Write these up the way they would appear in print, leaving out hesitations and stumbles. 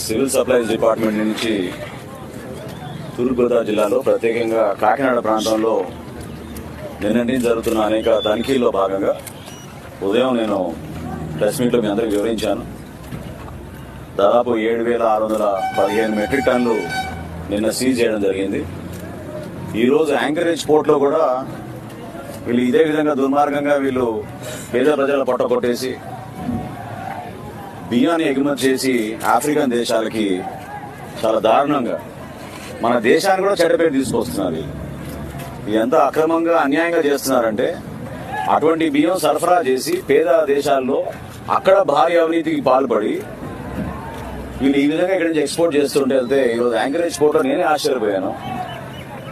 Civil supplies department నుంచి తూర్పుగోదావరి జిల్లాలో ప్రత్యేకంగా కాకినాడ ప్రాంతంలో నిన్నటి జరుగుతున్న అనేక తనిఖీల్లో భాగంగా ఉదయం నేను ప్రెస్ మీట్లో మీ అందరికీ వివరించాను. దాదాపు 7,615 మెట్రిక్ టన్నులు నిన్న సీజ్ చేయడం జరిగింది. ఈరోజు యాంకరేజ్ పోర్ట్లో కూడా వీళ్ళు ఇదే విధంగా దుర్మార్గంగా వీళ్ళు పేద ప్రజల పొట్ట కొట్టేసి బియ్యాన్ని ఎగుమతి చేసి ఆఫ్రికన్ దేశాలకి చాలా దారుణంగా మన దేశాన్ని కూడా చెడ్డపేరు తీసుకొస్తున్నారు. ఇది ఎంత అక్రమంగా అన్యాయంగా చేస్తున్నారంటే అటువంటి బియ్యం సరఫరా చేసి పేద దేశాల్లో అక్కడ భారీ అవినీతికి పాల్పడి వీళ్ళు ఈ విధంగా ఇక్కడి నుంచి ఎక్స్పోర్ట్ చేస్తుంటే వెళ్తే ఈరోజు యాంకరేజ్ పోర్ట్లో నేనే ఆశ్చర్యపోయాను.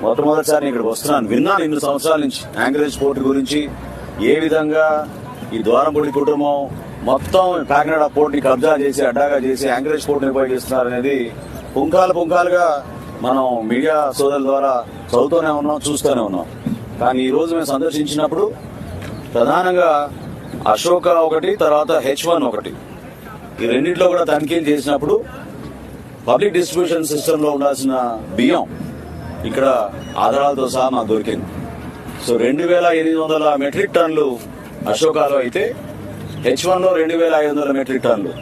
మొట్టమొదటిసారి ఇక్కడికి వస్తున్నాను. విన్నాను 2 సంవత్సరాల నుంచి యాంకరేజ్ పోర్ట్ గురించి, ఏ విధంగా ఈ ద్వారంపూడి కుటుంబం మొత్తం కాకినాడ పోర్ట్ ని కబ్జా చేసి అడ్డాగా చేసి యాంకరేజ్ పోర్ట్ ని ఉపయోగిస్తున్నారు అనేది పుంకాలుగా మనం మీడియా సోదరుల ద్వారా చదువుతూనే ఉన్నాం, చూస్తూనే ఉన్నాం. కానీ ఈ రోజు మేము సందర్శించినప్పుడు ప్రధానంగా అశోక ఒకటి, తర్వాత H1 ఒకటి, ఈ రెండింటిలో కూడా తనిఖీలు చేసినప్పుడు పబ్లిక్ డిస్ట్రిబ్యూషన్ సిస్టమ్ లో ఉండాల్సిన బియ్యం ఇక్కడ ఆధారాలతో సహా మాకు దొరికింది. సో 2,800 మెట్రిక్ టన్నులు అశోకాలో అయితే H1లో 2,500 మెట్రిక్ టన్నులు